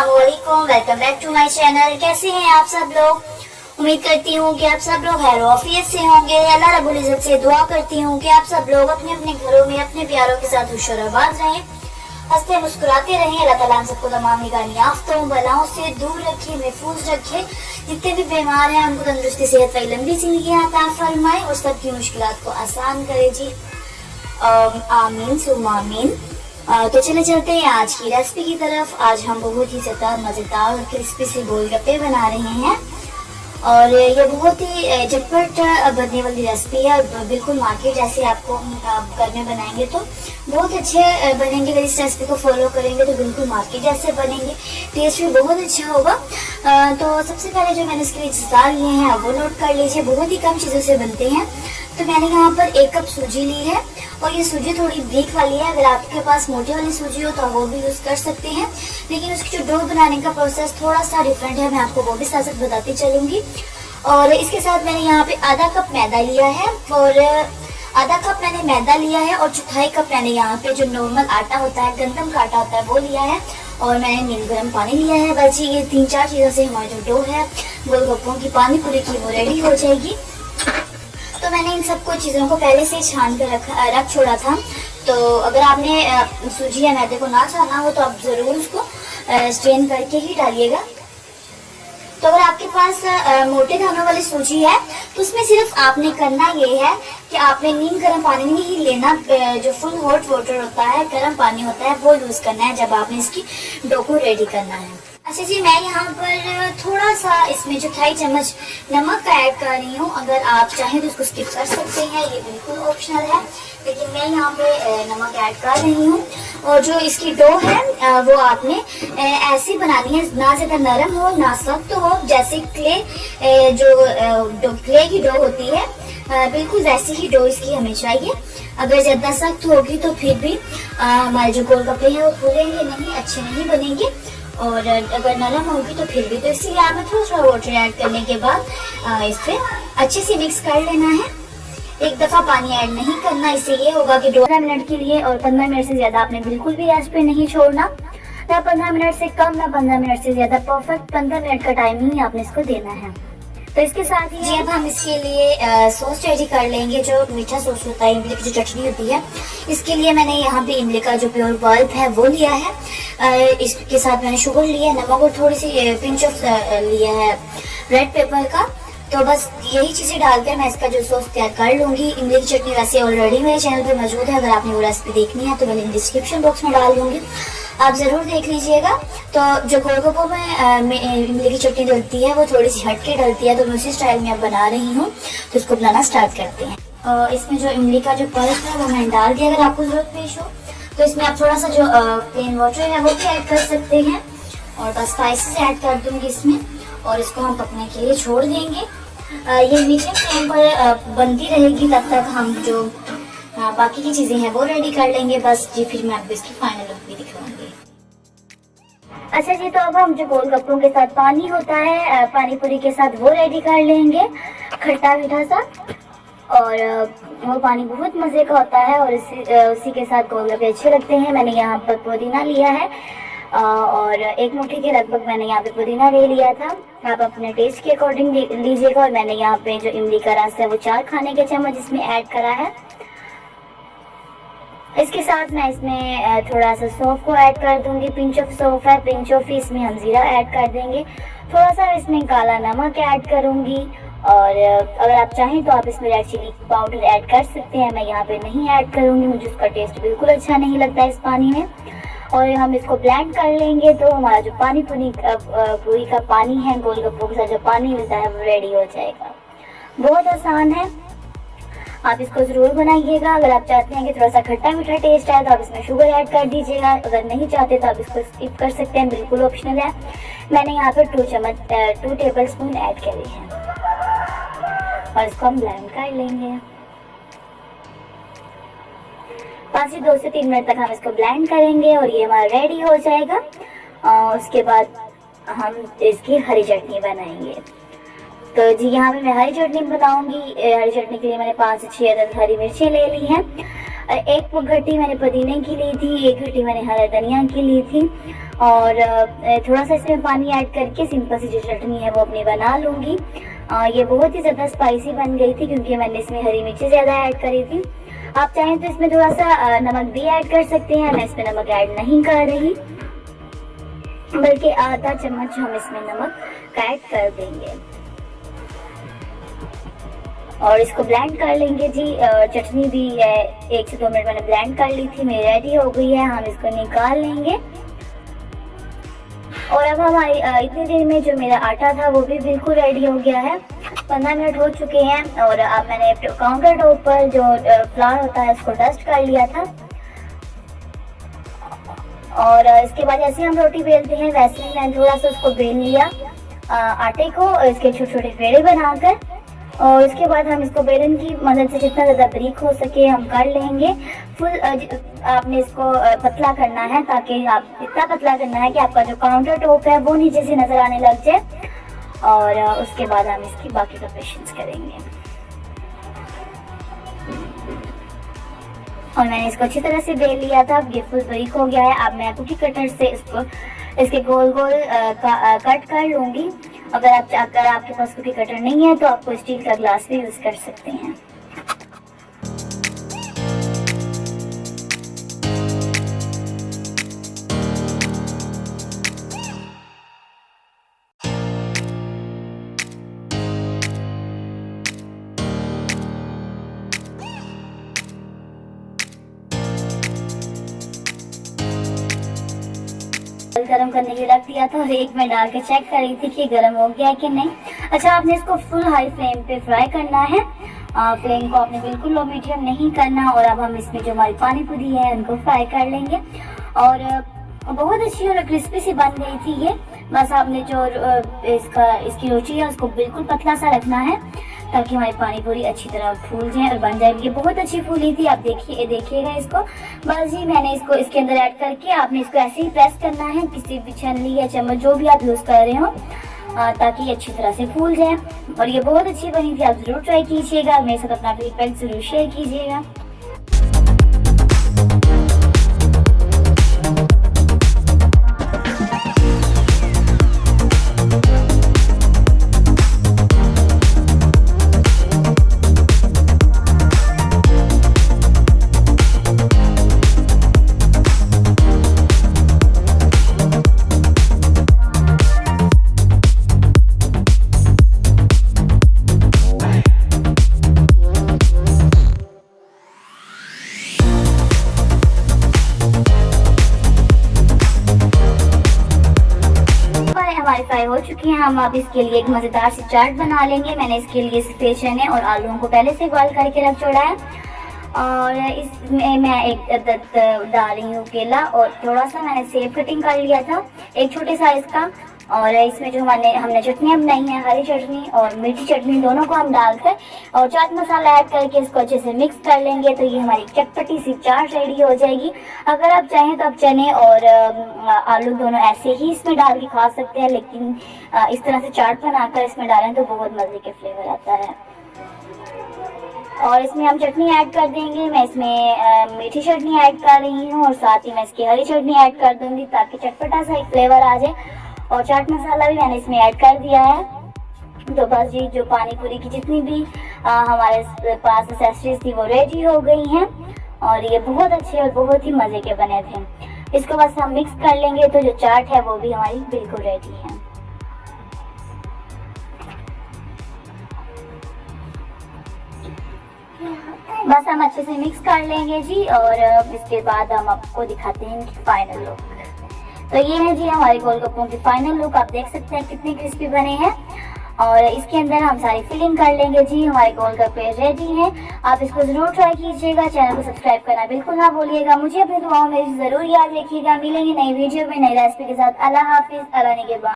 अस्सलामुअलैकुम, welcome back to my channel. कैसे हैं आप सब लोग? उम्मीद करती हूँ कि आप सब लोग खैर ऑफियत से होंगे। अल्लाह रब्बुल इज्जत से दुआ करती हूँ कि आप सब लोग अपने अपने घरों में अपने प्यारों के साथ खुश और आबाद रहें, हंसते मुस्कुराते रहें। अल्लाह ताला हम सबको तमाम निगानियाफ्तों बलाओं से दूर रखे, महफूज रखे। जितने भी बीमार हैं उनको तंदुरुस्ती, सेहत वाली लंबी जिंदगी अता फरमाए और सबकी मुश्किलात को आसान करे जी। आमीन सुम्मा आमीन। तो चले चलते हैं आज की रेसिपी की तरफ। आज हम बहुत ही ज़्यादा मज़ेदार और क्रिस्पी से गोलगप्पे बना रहे हैं और ये बहुत ही झटपट बनने वाली रेसिपी है। बिल्कुल मार्केट जैसे आपको घर में बनाएंगे तो बहुत अच्छे बनेंगे। अगर इस रेसिपी को फॉलो करेंगे तो बिल्कुल मार्केट जैसे बनेंगे, टेस्ट भी बहुत अच्छा होगा। तो सबसे पहले जो मैंने इसके लिए अज्जा लिए हैं वो नोट कर लीजिए। बहुत ही कम चीज़ों से बनते हैं। तो मैंने यहाँ पर 1 कप सूजी ली है और ये सूजी थोड़ी ब्रीक वाली है। अगर आपके पास मोटी वाली सूजी हो तो आप वो भी यूज़ कर सकते हैं, लेकिन उसकी जो डो बनाने का प्रोसेस थोड़ा सा डिफरेंट है, मैं आपको वो भी साथ साथ बताती चलूँगी। और इसके साथ मैंने यहाँ पे आधा कप मैदा लिया है और आधा कप मैंने मैदा लिया है और चौथाई कप मैंने यहाँ पे जो नॉर्मल आटा होता है, गंदम का आटा होता है, वो लिया है और मैंने नीम गर्म पानी लिया है। बस ये 3-4 चीज़ों से हमारी जो डो है गोलगप्पों की पानी पूरी की वो रेडी हो जाएगी। तो मैंने इन सबको चीज़ों को पहले से छान कर रख छोड़ा था। तो अगर आपने सूजी या मैदे को ना छाना हो तो आप ज़रूर उसको स्ट्रेन करके ही डालिएगा। तो अगर आपके पास मोटे दानों वाली सूजी है तो उसमें सिर्फ आपने करना ये है कि आपने नीम गर्म पानी नहीं ही लेना, जो फुल हॉट वाटर होता है, गर्म पानी होता है, वो यूज़ करना है जब आपने इसकी डो को रेडी करना है। अच्छा जी, मैं यहाँ पर थोड़ा सा इसमें जो 2.5 चम्मच नमक का ऐड कर रही हूँ। अगर आप चाहें तो उसको स्किप कर सकते हैं, ये बिल्कुल ऑप्शनल है, लेकिन मैं यहाँ पे नमक ऐड कर रही हूँ। और जो इसकी डो है वो आपने ऐसी बनानी है, ना ज़्यादा नरम हो ना सख्त हो। जैसे क्ले क्ले की डो होती है बिल्कुल वैसी ही डो इसकी हमें चाहिए। अगर ज़्यादा सख्त होगी तो फिर भी हमारे जो गोलगप्पे हैं वो फूलेंगे नहीं, अच्छे नहीं बनेंगे। और अगर नरम होगी तो फिर भी, तो इसीलिए आपने थोड़ा सा वाटर ऐड करने के बाद इसे अच्छे से मिक्स कर लेना है। एक दफ़ा पानी ऐड नहीं करना, इससे ये होगा कि 15 मिनट के लिए, और 15 मिनट से ज़्यादा आपने बिल्कुल भी गैस पे नहीं छोड़ना, ना 15 मिनट से कम ना 15 मिनट से ज़्यादा। परफेक्ट 15 मिनट का टाइम ही आपने इसको देना है। तो इसके साथ ही जी अब हम इसके लिए सॉस रेडी कर लेंगे। जो मीठा सॉस होता है, इमली की जो चटनी होती है, इसके लिए मैंने यहाँ पे इमली का जो प्योर पल्प है वो लिया है। इसके साथ मैंने शुगर लिया है, नमक और थोड़ी सी पिंच ऑफ लिया है रेड पेपर का। तो बस यही चीज़ें डालकर मैं इसका जो सॉस तैयार कर लूँगी। इमली की चटनी वैसे ऑलरेडी मेरे चैनल पर मौजूद है, अगर आपने वो रेसिपी देखनी है तो मैं लिंक डिस्क्रिप्शन बॉक्स में डाल दूँगी, आप ज़रूर देख लीजिएगा। तो जो गोलगप्पों में इमली की चटनी डलती है वो थोड़ी सी हट के डलती है, तो मैं उसी स्टाइल में अब बना रही हूँ। तो इसको बनाना स्टार्ट करते हैं। इसमें जो इमली का जो पल्प है वो मैंने डाल दिया। अगर आपको ज़रूरत पेश हो तो इसमें आप थोड़ा सा जो प्लेन वाटर है वो भी ऐड कर सकते हैं और बस स्पाइसेस ऐड कर दूँगी इसमें और इसको हम पकने के लिए छोड़ देंगे। ये मीडियम फ्लेम पर बनती रहेगी, तब तक हम जो बाकी की चीज़ें हैं वो रेडी कर लेंगे। बस जी फिर मैं आपको इसकी फाइनल लुक भी दिखाऊंगी। अच्छा जी, तो अब हम जो गोलगप्पों के साथ पानी होता है, पानी पूरी के साथ वो रेडी कर लेंगे, खट्टा मीठा सा। और वो पानी बहुत मज़े का होता है और उसी के साथ गोलगप्पे अच्छे लगते हैं। मैंने यहाँ पर पुदीना लिया है और 1 मुट्ठी के लगभग मैंने यहाँ पे पुदीना ले लिया था। आप अपने टेस्ट के अकॉर्डिंग लीजिएगा। और मैंने यहाँ पे जो इमली का रस है वो 4 खाने के चम्मच इसमें ऐड करा है। इसके साथ मैं इसमें थोड़ा सा सौंफ को ऐड कर दूंगी, पिंच ऑफ सौंफ है, पिंच ऑफ इसमें हम जीरा ऐड कर देंगे। थोड़ा सा इसमें काला नमक ऐड करूंगी और अगर आप चाहें तो आप इसमें रेड चिली पाउडर ऐड कर सकते हैं। मैं यहाँ पे नहीं ऐड करूंगी, मुझे उसका टेस्ट बिल्कुल अच्छा नहीं लगता इस पानी में। और हम इसको ब्लेंड कर लेंगे तो हमारा जो पानी पूरी का पानी है, गोलगप्पों के साथ जो पानी मिलता है वो रेडी हो जाएगा। बहुत आसान है, आप इसको ज़रूर बनाइएगा। अगर आप चाहते हैं कि थोड़ा सा खट्टा मीठा टेस्ट आए तो आप इसमें शुगर ऐड कर दीजिएगा। अगर नहीं चाहते तो आप इसको स्किप कर सकते हैं, बिल्कुल ऑप्शनल है। मैंने यहाँ पर 2 टेबल स्पून ऐड करे हैं और इसको हम ब्लेंड कर लेंगे। 5 से 2 से 3 मिनट तक हम इसको ब्लेंड करेंगे और ये हमारा रेडी हो जाएगा। उसके बाद हम इसकी हरी चटनी बनाएंगे। तो जी यहाँ पे मैं हरी चटनी बनाऊंगी। हरी चटनी के लिए मैंने 5 से 6 अदद हरी मिर्चें ले ली हैं। एक गट्टी मैंने पुदीने की ली थी, एक गट्टी मैंने हरा धनिया की ली थी और थोड़ा सा इसमें पानी ऐड करके सिंपल सी जो चटनी है वो अपनी बना लूँगी। ये बहुत ही ज़्यादा स्पाइसी बन गई थी क्योंकि मैंने इसमें हरी मिर्ची ज़्यादा ऐड करी थी। आप चाहें तो इसमें थोड़ा सा नमक भी ऐड कर सकते हैं, मैं इसमें नमक ऐड नहीं कर रही, बल्कि आधा चम्मच हम इसमें नमक ऐड कर देंगे और इसको ब्लेंड कर लेंगे जी। चटनी भी 1 से 2 मिनट मैंने ब्लेंड कर ली थी, मेरी रेडी हो गई है, हम इसको निकाल लेंगे। और अब हमारी इतनी देर में जो मेरा आटा था वो भी बिल्कुल रेडी हो गया है। 15 मिनट हो चुके हैं और अब मैंने काउंटर टॉप पर जो फ्लावर होता है उसको डस्ट कर लिया था और इसके बाद जैसे हम रोटी बेलते हैं वैसे ही मैंने थोड़ा सा उसको बेल लिया आटे को, इसके छोटे छोटे पेड़े बनाकर, और इसके बाद हम इसको बेलन की मदद से जितना ज़्यादा बारीक हो सके हम कर लेंगे। फुल आपने इसको पतला करना है, ताकि आप इतना पतला करना है कि आपका जो काउंटर टॉप है वो नीचे से नज़र आने लग जाए और उसके बाद हम इसकी बाकी प्रिपरेशंस करेंगे। और मैंने इसको अच्छी तरह से बेल लिया था, अब ये फुल बारीक हो गया है। अब मैं कुकी कटर से इसके गोल गोल कट कर लूँगी। अगर आपके पास कुकी कटर नहीं है तो आपको स्टील का ग्लास भी यूज़ कर सकते हैं। गरम करने के लिए रख दिया था और एक में डाल के चेक कर रही थी कि गरम हो गया कि नहीं। अच्छा, आपने इसको फुल हाई फ्लेम पे फ्राई करना है, फ्लेम को आपने बिल्कुल लो मीडियम नहीं करना। और अब हम इसमें जो हमारी पानी पूरी है उनको फ्राई कर लेंगे और बहुत अच्छी और क्रिस्पी सी बन गई थी ये। बस आपने जो इसकी रोटी है उसको बिल्कुल पतला सा रखना है ताकि हमारी पानी पूरी अच्छी तरह फूल जाए और बन जाए। ये बहुत अच्छी फूली थी, आप देखिएगा इसको। बस जी मैंने इसको इसके अंदर ऐड करके आपने इसको ऐसे ही प्रेस करना है, किसी भी छन्नी या चम्मच जो भी आप यूज़ कर रहे हो, ताकि ये अच्छी तरह से फूल जाए। और ये बहुत अच्छी बनी थी, आप ज़रूर ट्राई कीजिएगा, मेरे साथ अपना फीडबैक ज़रूर शेयर कीजिएगा। फ्राई हो चुकी हैं। हम अब इसके लिए एक मज़ेदार सी चाट बना लेंगे। मैंने इसके लिए सफ़ेद चने और आलूओं को पहले से बॉयल करके रख छोड़ा है और इसमें मैं एक डाल रही हूँ केला और थोड़ा सा मैंने सेब कटिंग कर लिया था एक छोटे साइज़ का। और इसमें जो हमने चटनियाँ बनाई हैं, हरी चटनी और मीठी चटनी, दोनों को हम डालकर और चाट मसाला ऐड करके इसको अच्छे से मिक्स कर लेंगे तो ये हमारी चटपटी सी चाट रेडी हो जाएगी। अगर आप चाहें तो आप चने और आलू दोनों ऐसे ही इसमें डाल के खा सकते हैं, लेकिन इस तरह से चाट बनाकर इसमें डालें तो बहुत मज़े के फ्लेवर आता है। और इसमें हम चटनी ऐड कर देंगे। मैं इसमें मीठी चटनी ऐड कर रही हूँ और साथ ही मैं इसकी हरी चटनी ऐड कर दूँगी ताकि चटपटा सा एक फ्लेवर आ जाए। और चाट मसाला भी मैंने इसमें ऐड कर दिया है। तो बस जी जो पानी पूरी की जितनी भी हमारे पास एक्सेसरीज थी वो रेडी हो गई हैं और ये बहुत अच्छे और बहुत ही मज़े के बने थे। इसको बस हम मिक्स कर लेंगे तो जो चाट है वो भी हमारी बिल्कुल रेडी है। बस हम अच्छे से मिक्स कर लेंगे जी और इसके बाद हम आपको दिखाते हैं कि फाइनल लुक। तो ये है जी हमारे गोलगप्पों की फाइनल लुक। आप देख सकते हैं कितने क्रिस्पी बने हैं और इसके अंदर हम सारी फिलिंग कर लेंगे जी। हमारे गोलगप्पे रेडी हैं, आप इसको ज़रूर ट्राई कीजिएगा। चैनल को सब्सक्राइब करना बिल्कुल ना भूलिएगा। मुझे अपनी दुआओं में ज़रूर याद रखिएगा। मिलेंगे नई वीडियो में नई रेसिपी के साथ। अल्लाह हाफिज़। अल्लाह निगहबान।